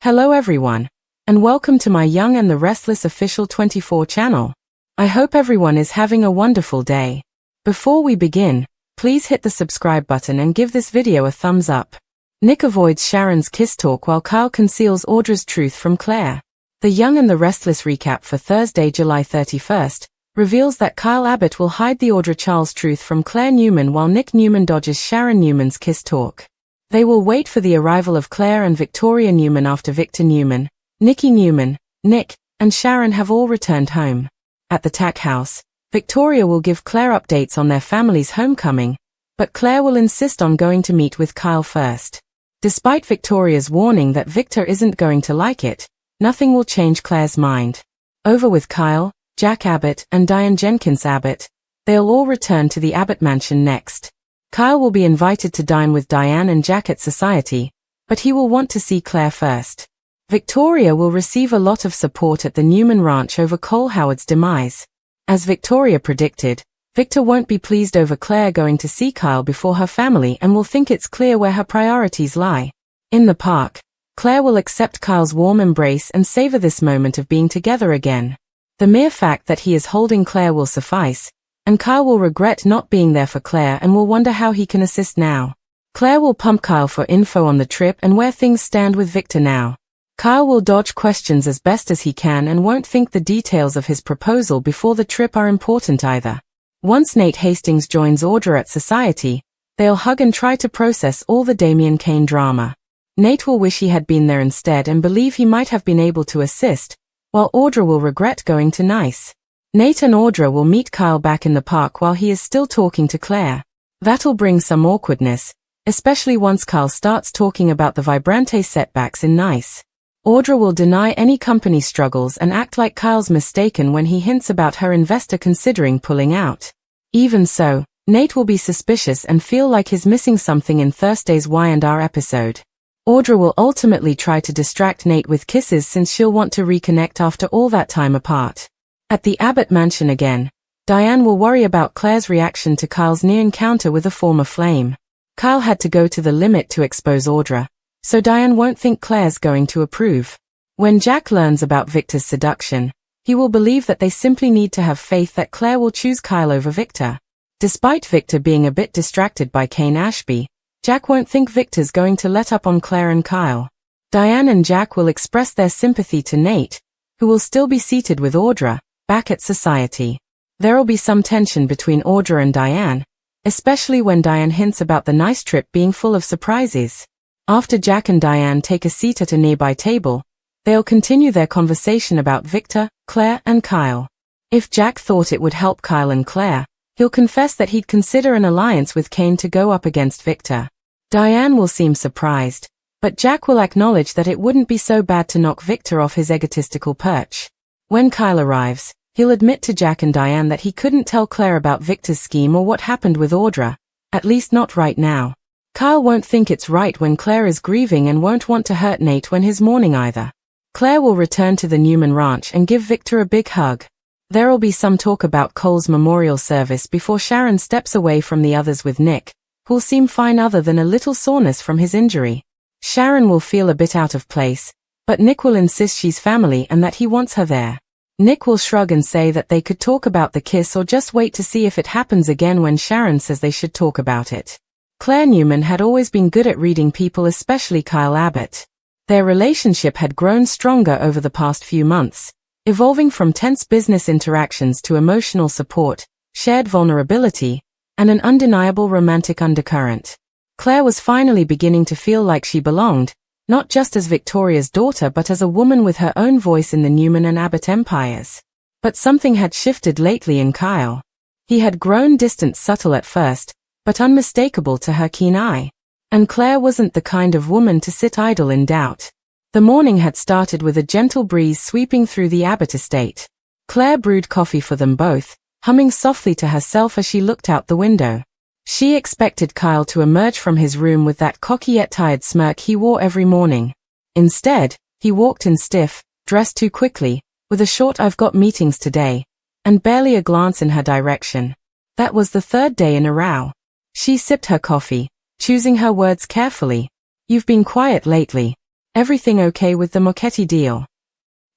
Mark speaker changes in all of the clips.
Speaker 1: Hello everyone, and welcome to my Young and the Restless official 24 channel. I hope everyone is having a wonderful day. Before we begin, please hit the subscribe button and give this video a thumbs up. Nick avoids Sharon's kiss talk while Kyle conceals Audra's truth from Claire. The Young and the Restless recap for Thursday, July 31st, reveals that Kyle Abbott will hide the Audra Charles truth from Claire Newman while Nick Newman dodges Sharon Newman's kiss talk. They will wait for the arrival of Claire and Victoria Newman after Victor Newman, Nikki Newman, Nick, and Sharon have all returned home. At the Tack House, Victoria will give Claire updates on their family's homecoming, but Claire will insist on going to meet with Kyle first. Despite Victoria's warning that Victor isn't going to like it, nothing will change Claire's mind. Over with Kyle, Jack Abbott, and Diane Jenkins Abbott, they'll all return to the Abbott mansion next. Kyle will be invited to dine with Diane and Jack at Society, but he will want to see Claire first. Victoria will receive a lot of support at the Newman Ranch over Cole Howard's demise. As Victoria predicted, Victor won't be pleased over Claire going to see Kyle before her family and will think it's clear where her priorities lie. In the park, Claire will accept Kyle's warm embrace and savor this moment of being together again. The mere fact that he is holding Claire will suffice, and Kyle will regret not being there for Claire and will wonder how he can assist now. Claire will pump Kyle for info on the trip and where things stand with Victor now. Kyle will dodge questions as best as he can and won't think the details of his proposal before the trip are important either. Once Nate Hastings joins Audra at Society, they'll hug and try to process all the Damian Kane drama. Nate will wish he had been there instead and believe he might have been able to assist, while Audra will regret going to Nice. Nate and Audra will meet Kyle back in the park while he is still talking to Claire. That'll bring some awkwardness, especially once Kyle starts talking about the Vibrante setbacks in Nice. Audra will deny any company struggles and act like Kyle's mistaken when he hints about her investor considering pulling out. Even so, Nate will be suspicious and feel like he's missing something in Thursday's Y&R episode. Audra will ultimately try to distract Nate with kisses since she'll want to reconnect after all that time apart. At the Abbott mansion again, Diane will worry about Claire's reaction to Kyle's near encounter with a former flame. Kyle had to go to the limit to expose Audra, so Diane won't think Claire's going to approve. When Jack learns about Victor's seduction, he will believe that they simply need to have faith that Claire will choose Kyle over Victor. Despite Victor being a bit distracted by Kane Ashby, Jack won't think Victor's going to let up on Claire and Kyle. Diane and Jack will express their sympathy to Nate, who will still be seated with Audra, back at Society. There'll be some tension between Audra and Diane, especially when Diane hints about the nice trip being full of surprises. After Jack and Diane take a seat at a nearby table, they'll continue their conversation about Victor, Claire, and Kyle. If Jack thought it would help Kyle and Claire, he'll confess that he'd consider an alliance with Kane to go up against Victor. Diane will seem surprised, but Jack will acknowledge that it wouldn't be so bad to knock Victor off his egotistical perch. When Kyle arrives, he'll admit to Jack and Diane that he couldn't tell Claire about Victor's scheme or what happened with Audra, at least not right now. Kyle won't think it's right when Claire is grieving and won't want to hurt Nate when he's mourning either. Claire will return to the Newman Ranch and give Victor a big hug. There'll be some talk about Cole's memorial service before Sharon steps away from the others with Nick, who'll seem fine other than a little soreness from his injury. Sharon will feel a bit out of place, but Nick will insist she's family and that he wants her there. Nick will shrug and say that they could talk about the kiss or just wait to see if it happens again when Sharon says they should talk about it. Claire Newman had always been good at reading people, especially Kyle Abbott. Their relationship had grown stronger over the past few months, evolving from tense business interactions to emotional support, shared vulnerability, and an undeniable romantic undercurrent. Claire was finally beginning to feel like she belonged, not just as Victoria's daughter but as a woman with her own voice in the Newman and Abbott empires. But something had shifted lately in Kyle. He had grown distant, subtle at first, but unmistakable to her keen eye. And Claire wasn't the kind of woman to sit idle in doubt. The morning had started with a gentle breeze sweeping through the Abbott estate. Claire brewed coffee for them both, humming softly to herself as she looked out the window. She expected Kyle to emerge from his room with that cocky yet tired smirk he wore every morning. Instead, he walked in stiff, dressed too quickly, with a short "I've got meetings today," and barely a glance in her direction. That was the third day in a row. She sipped her coffee, choosing her words carefully. "You've been quiet lately. Everything okay with the Mochetti deal?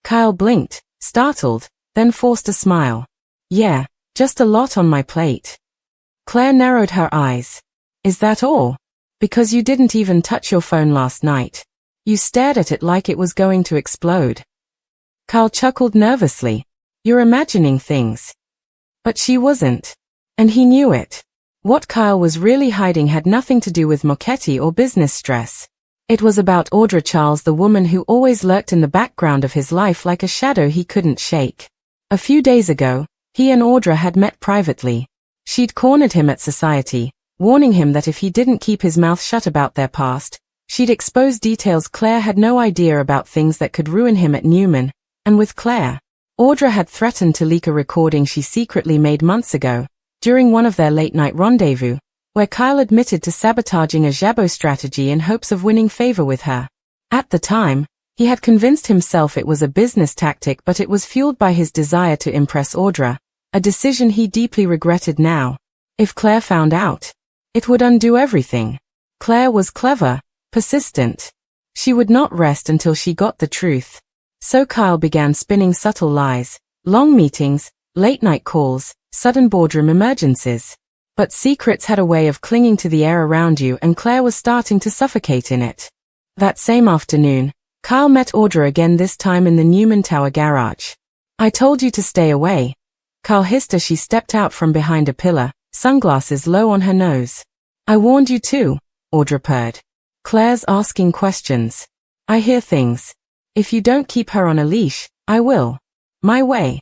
Speaker 1: Kyle blinked, startled, then forced a smile. Yeah, just a lot on my plate. Claire narrowed her eyes. Is that all? Because you didn't even touch your phone last night. You stared at it like it was going to explode. Kyle chuckled nervously. You're imagining things. But she wasn't. And he knew it. What Kyle was really hiding had nothing to do with Mochetti or business stress. It was about Audra Charles, the woman who always lurked in the background of his life like a shadow he couldn't shake. A few days ago, he and Audra had met privately. She'd cornered him at society, warning him that if he didn't keep his mouth shut about their past, she'd expose details Claire had no idea about, things that could ruin him at Newman. And with Claire, Audra had threatened to leak a recording she secretly made months ago, during one of their late-night rendezvous, where Kyle admitted to sabotaging a Jabot strategy in hopes of winning favor with her. At the time, he had convinced himself it was a business tactic, but it was fueled by his desire to impress Audra, a decision he deeply regretted now. If Claire found out, it would undo everything. Claire was clever, persistent. She would not rest until she got the truth. So Kyle began spinning subtle lies, long meetings, late-night calls, sudden boardroom emergencies. But secrets had a way of clinging to the air around you, and Claire was starting to suffocate in it. That same afternoon, Kyle met Audra again, this time in the Newman Tower garage. I told you to stay away, Kyle hissed as she stepped out from behind a pillar, sunglasses low on her nose. I warned you too, Audra purred. Claire's asking questions. I hear things. If you don't keep her on a leash, I will. My way.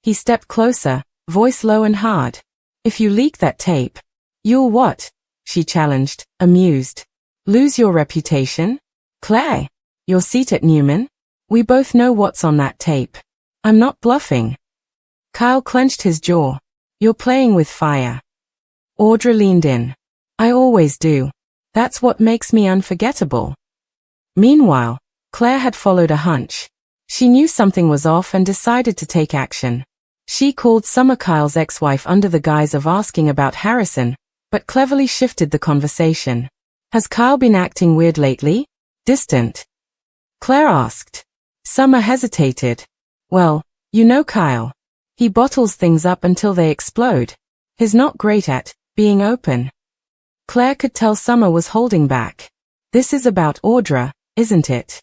Speaker 1: He stepped closer, voice low and hard. If you leak that tape, you'll what? She challenged, amused. Lose your reputation? Claire, your seat at Newman? We both know what's on that tape. I'm not bluffing. Kyle clenched his jaw. You're playing with fire. Audra leaned in. I always do. That's what makes me unforgettable. Meanwhile, Claire had followed a hunch. She knew something was off and decided to take action. She called Summer, Kyle's ex-wife, under the guise of asking about Harrison, but cleverly shifted the conversation. Has Kyle been acting weird lately? Distant? Claire asked. Summer hesitated. Well, you know Kyle. He bottles things up until they explode. He's not great at being open. Claire could tell Summer was holding back. This is about Audra, isn't it?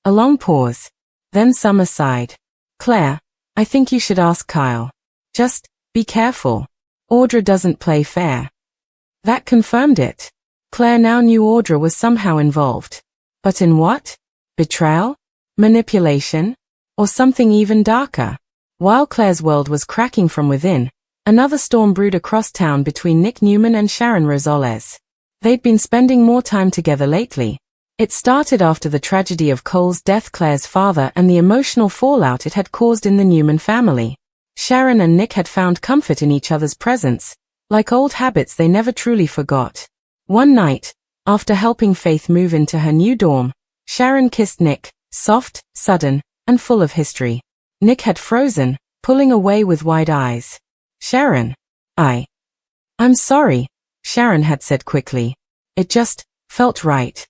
Speaker 1: A long pause. Then Summer sighed. Claire, I think you should ask Kyle. Just be careful. Audra doesn't play fair. That confirmed it. Claire now knew Audra was somehow involved. But in what? Betrayal? Manipulation? Or something even darker? While Claire's world was cracking from within, another storm brewed across town between Nick Newman and Sharon Rosales. They'd been spending more time together lately. It started after the tragedy of Cole's death, Claire's father, and the emotional fallout it had caused in the Newman family. Sharon and Nick had found comfort in each other's presence, like old habits they never truly forgot. One night, after helping Faith move into her new dorm, Sharon kissed Nick, soft, sudden, and full of history. Nick had frozen, pulling away with wide eyes. Sharon. I'm sorry, Sharon had said quickly. It just felt right.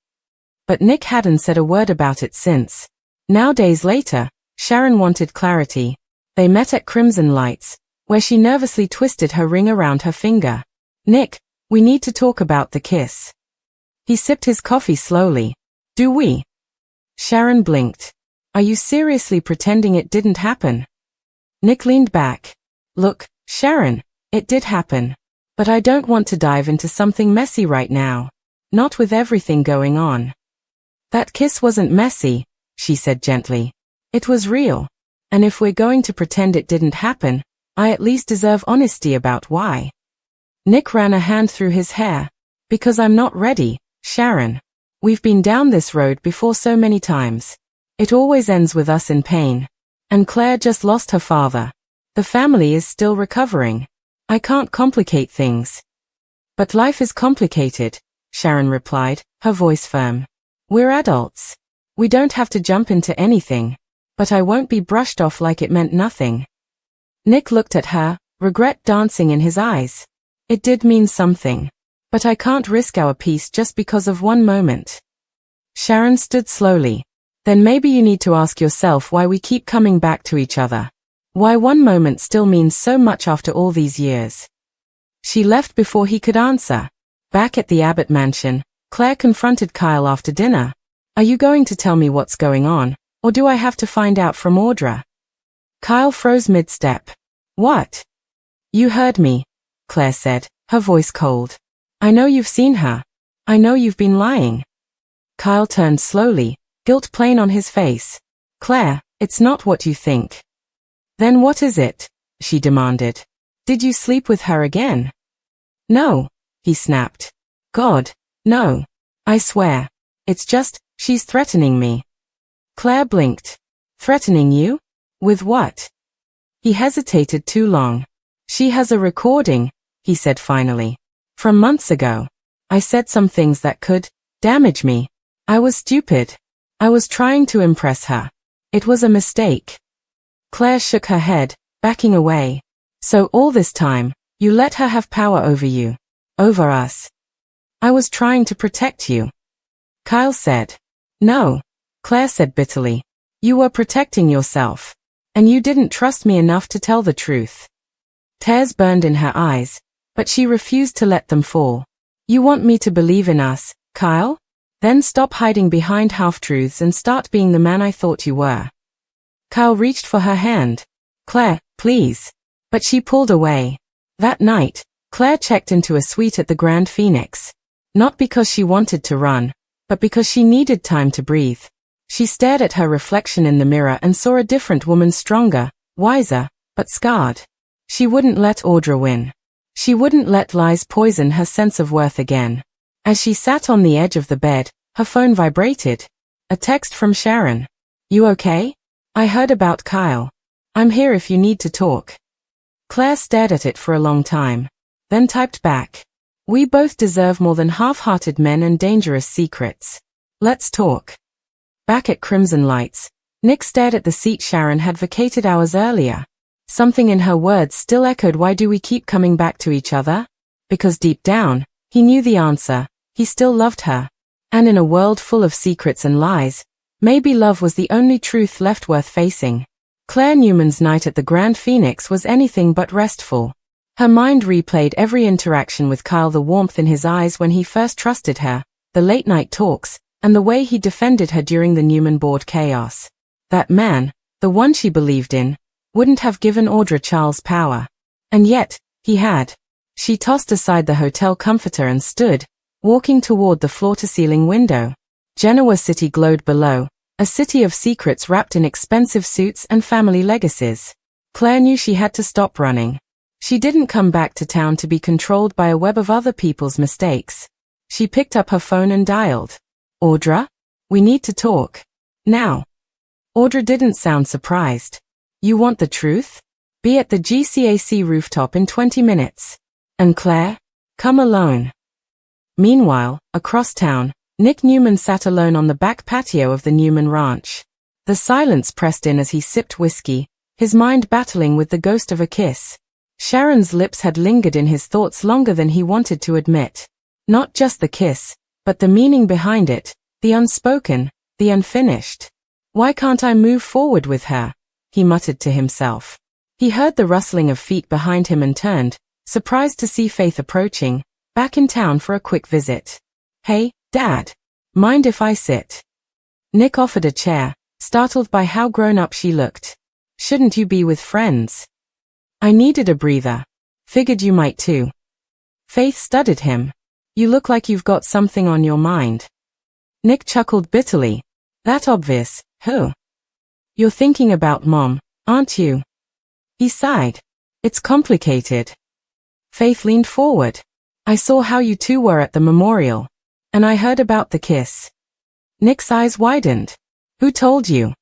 Speaker 1: But Nick hadn't said a word about it since. Now, days later, Sharon wanted clarity. They met at Crimson Lights, where she nervously twisted her ring around her finger. Nick, we need to talk about the kiss. He sipped his coffee slowly. Do we? Sharon blinked. Are you seriously pretending it didn't happen? Nick leaned back. Look, Sharon, it did happen. But I don't want to dive into something messy right now. Not with everything going on. That kiss wasn't messy, she said gently. It was real. And if we're going to pretend it didn't happen, I at least deserve honesty about why. Nick ran a hand through his hair. Because I'm not ready, Sharon. We've been down this road before so many times. It always ends with us in pain. And Claire just lost her father. The family is still recovering. I can't complicate things. But life is complicated, Sharon replied, her voice firm. We're adults. We don't have to jump into anything. But I won't be brushed off like it meant nothing. Nick looked at her, regret dancing in his eyes. It did mean something. But I can't risk our peace just because of one moment. Sharon stood slowly. Then maybe you need to ask yourself why we keep coming back to each other. Why one moment still means so much after all these years. She left before he could answer. Back at the Abbott mansion, Claire confronted Kyle after dinner. Are you going to tell me what's going on, or do I have to find out from Audra? Kyle froze mid-step. What? You heard me, Claire said, her voice cold. I know you've seen her. I know you've been lying. Kyle turned slowly, guilt plain on his face. Claire, it's not what you think. Then what is it? She demanded. Did you sleep with her again? No, he snapped. God, no. I swear. It's just, she's threatening me. Claire blinked. Threatening you? With what? He hesitated too long. She has a recording, he said finally. From months ago. I said some things that could damage me. I was stupid. I was trying to impress her. It was a mistake. Claire shook her head, backing away. So all this time, you let her have power over you. Over us. I was trying to protect you. Kyle said. No, Claire said bitterly. You were protecting yourself. And you didn't trust me enough to tell the truth. Tears burned in her eyes, but she refused to let them fall. You want me to believe in us, Kyle? Then stop hiding behind half-truths and start being the man I thought you were. Kyle reached for her hand. Claire, please. But she pulled away. That night, Claire checked into a suite at the Grand Phoenix. Not because she wanted to run, but because she needed time to breathe. She stared at her reflection in the mirror and saw a different woman, stronger, wiser, but scarred. She wouldn't let Audra win. She wouldn't let lies poison her sense of worth again. As she sat on the edge of the bed, her phone vibrated. A text from Sharon. You okay? I heard about Kyle. I'm here if you need to talk. Claire stared at it for a long time. Then typed back. We both deserve more than half-hearted men and dangerous secrets. Let's talk. Back at Crimson Lights, Nick stared at the seat Sharon had vacated hours earlier. Something in her words still echoed, why do we keep coming back to each other? Because deep down, he knew the answer. He still loved her. And in a world full of secrets and lies, maybe love was the only truth left worth facing. Claire Newman's night at the Grand Phoenix was anything but restful. Her mind replayed every interaction with Kyle, the warmth in his eyes when he first trusted her, the late-night talks, and the way he defended her during the Newman board chaos. That man, the one she believed in, wouldn't have given Audra Charles power. And yet, he had. She tossed aside the hotel comforter and stood, walking toward the floor-to-ceiling window. Genoa City glowed below, a city of secrets wrapped in expensive suits and family legacies. Claire knew she had to stop running. She didn't come back to town to be controlled by a web of other people's mistakes. She picked up her phone and dialed. Audra? We need to talk. Now. Audra didn't sound surprised. You want the truth? Be at the GCAC rooftop in 20 minutes. And Claire? Come alone. Meanwhile, across town, Nick Newman sat alone on the back patio of the Newman Ranch. The silence pressed in as he sipped whiskey, his mind battling with the ghost of a kiss. Sharon's lips had lingered in his thoughts longer than he wanted to admit. Not just the kiss, but the meaning behind it, the unspoken, the unfinished. Why can't I move forward with her? He muttered to himself. He heard the rustling of feet behind him and turned, surprised to see Faith approaching, back in town for a quick visit. Hey, Dad. Mind if I sit? Nick offered a chair, startled by how grown-up she looked. Shouldn't you be with friends? I needed a breather. Figured you might too. Faith studied him. You look like you've got something on your mind. Nick chuckled bitterly. That obvious, who? You're thinking about Mom, aren't you? He sighed. It's complicated. Faith leaned forward. I saw how you two were at the memorial. And I heard about the kiss. Nick's eyes widened. Who told you?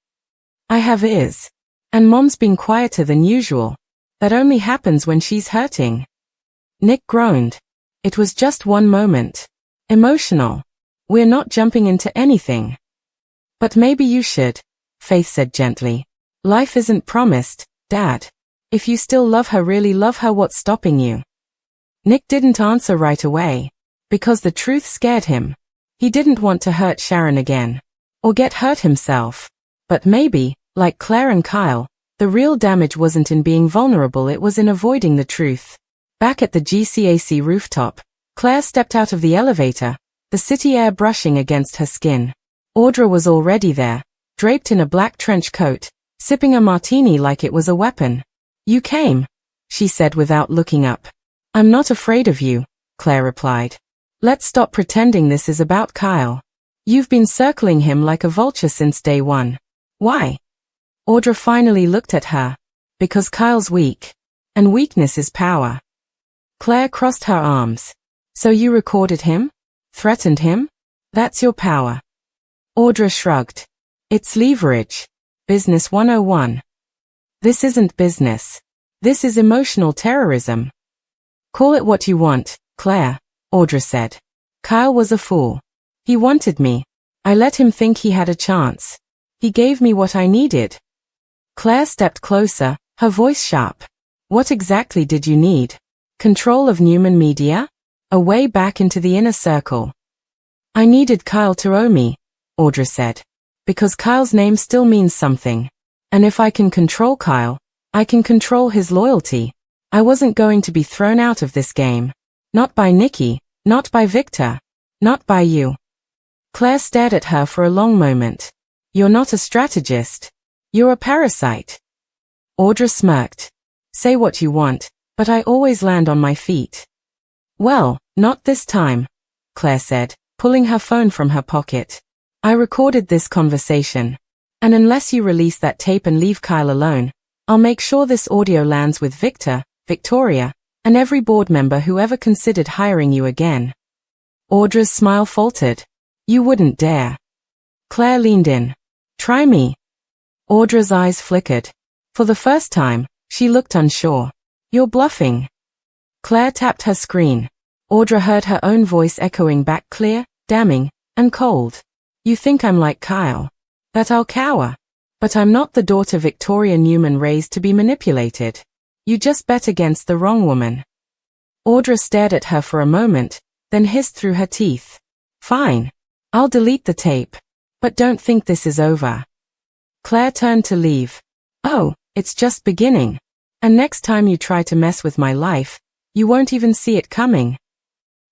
Speaker 1: I have ears. And Mom's been quieter than usual. That only happens when she's hurting. Nick groaned. It was just one moment. Emotional. We're not jumping into anything. But maybe you should, Faith said gently. Life isn't promised, Dad. If you still love her, really love her, what's stopping you? Nick didn't answer right away. Because the truth scared him. He didn't want to hurt Sharon again. Or get hurt himself. But maybe, like Claire and Kyle, the real damage wasn't in being vulnerable, it was in avoiding the truth. Back at the GCAC rooftop, Claire stepped out of the elevator, the city air brushing against her skin. Audra was already there, draped in a black trench coat, sipping a martini like it was a weapon. "You came," she said without looking up. "I'm not afraid of you," Claire replied. "Let's stop pretending this is about Kyle. You've been circling him like a vulture since day one." "Why?" Audra finally looked at her. "Because Kyle's weak. And weakness is power." Claire crossed her arms. "So you recorded him? Threatened him? That's your power." Audra shrugged. "It's leverage. Business 101. This isn't business. This is emotional terrorism." "Call it what you want, Claire," Audra said. "Kyle was a fool. He wanted me. I let him think he had a chance. He gave me what I needed." Claire stepped closer, her voice sharp. "What exactly did you need? Control of Newman Media? A way back into the inner circle?" "I needed Kyle to owe me," Audra said. "Because Kyle's name still means something. And if I can control Kyle, I can control his loyalty. I wasn't going to be thrown out of this game. Not by Nikki, not by Victor, not by you." Claire stared at her for a long moment. "You're not a strategist. You're a parasite." Audra smirked. "Say what you want, but I always land on my feet." "Well, not this time," Claire said, pulling her phone from her pocket. "I recorded this conversation. And unless you release that tape and leave Kyle alone, I'll make sure this audio lands with Victor, Victoria, and every board member who ever considered hiring you again." Audra's smile faltered. "You wouldn't dare." Claire leaned in. "Try me." Audra's eyes flickered. For the first time, she looked unsure. "You're bluffing." Claire tapped her screen. Audra heard her own voice echoing back, clear, damning, and cold. "You think I'm like Kyle. That I'll cower. But I'm not the daughter Victoria Newman raised to be manipulated. You just bet against the wrong woman." Audra stared at her for a moment, then hissed through her teeth. "Fine. I'll delete the tape. But don't think this is over." Claire turned to leave. "Oh, it's just beginning. And next time you try to mess with my life, you won't even see it coming."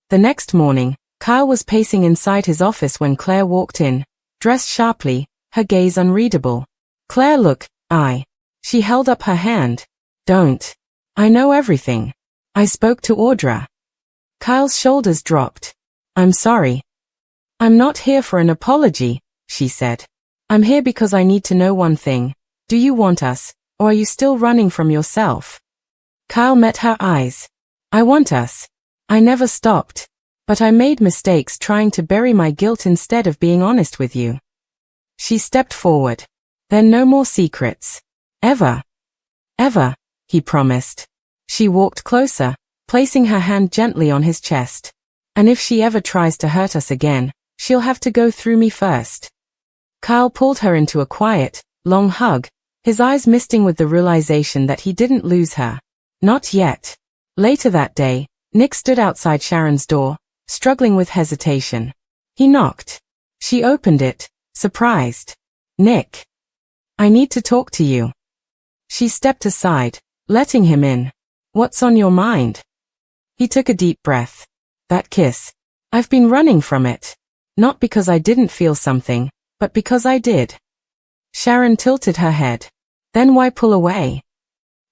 Speaker 1: The next morning, Kyle was pacing inside his office when Claire walked in, dressed sharply, her gaze unreadable. "Claire, look, She held up her hand. "Don't. I know everything. I spoke to Audra." Kyle's shoulders dropped. "I'm sorry." "I'm not here for an apology," she said. "I'm here because I need to know one thing. Do you want us, or are you still running from yourself?" Kyle met her eyes. "I want us. I never stopped. But I made mistakes trying to bury my guilt instead of being honest with you." She stepped forward. "Then no more secrets. Ever." "Ever," he promised. She walked closer, placing her hand gently on his chest. "And if she ever tries to hurt us again, she'll have to go through me first." Kyle pulled her into a quiet, long hug, his eyes misting with the realization that he didn't lose her. Not yet. Later that day, Nick stood outside Sharon's door, struggling with hesitation. He knocked. She opened it, surprised. "Nick. I need to talk to you." She stepped aside, letting him in. "What's on your mind?" He took a deep breath. "That kiss. I've been running from it. Not because I didn't feel something, but because I did." Sharon tilted her head. "Then why pull away?"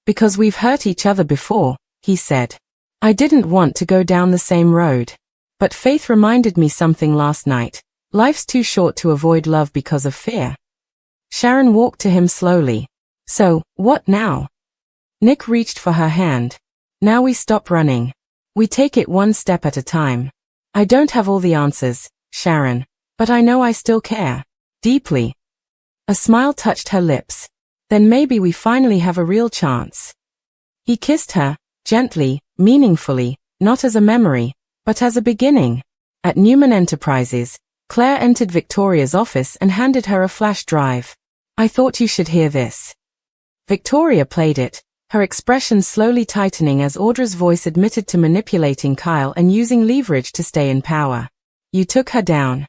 Speaker 1: "Because we've hurt each other before," he said. "I didn't want to go down the same road. But Faith reminded me something last night. Life's too short to avoid love because of fear." Sharon walked to him slowly. "So, what now?" Nick reached for her hand. "Now we stop running. We take it one step at a time. I don't have all the answers, Sharon, but I know I still care. Deeply." A smile touched her lips. "Then maybe we finally have a real chance." He kissed her, gently, meaningfully, not as a memory, but as a beginning. At Newman Enterprises, Claire entered Victoria's office and handed her a flash drive. "I thought you should hear this." Victoria played it, her expression slowly tightening as Audra's voice admitted to manipulating Kyle and using leverage to stay in power. You took her down?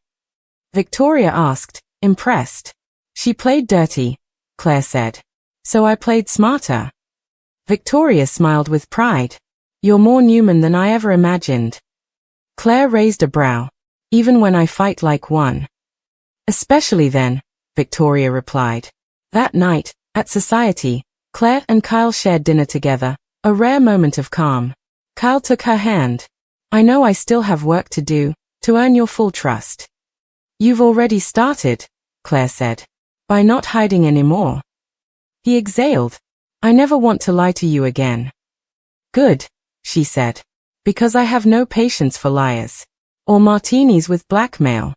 Speaker 1: Victoria asked, impressed. She played dirty, Claire said. So I played smarter. Victoria smiled with pride. You're more Newman than I ever imagined. Claire raised a brow. Even when I fight like one. Especially then, Victoria replied. That night, at Society, Claire and Kyle shared dinner together, a rare moment of calm. Kyle took her hand. I know I still have work to do, to earn your full trust. You've already started, Claire said. By not hiding anymore. He exhaled. I never want to lie to you again. Good, she said. Because I have no patience for liars. Or martinis with blackmail.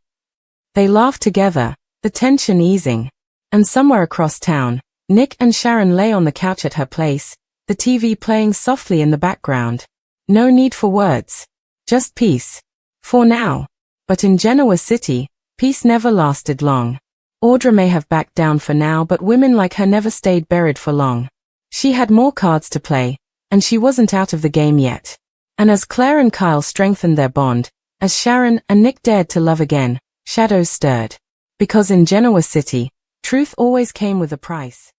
Speaker 1: They laughed together, the tension easing. And somewhere across town, Nick and Sharon lay on the couch at her place, the TV playing softly in the background. No need for words. Just peace. For now. But in Genoa City, peace never lasted long. Audra may have backed down for now, but women like her never stayed buried for long. She had more cards to play, and she wasn't out of the game yet. And as Claire and Kyle strengthened their bond, as Sharon and Nick dared to love again, shadows stirred. Because in Genoa City, truth always came with a price.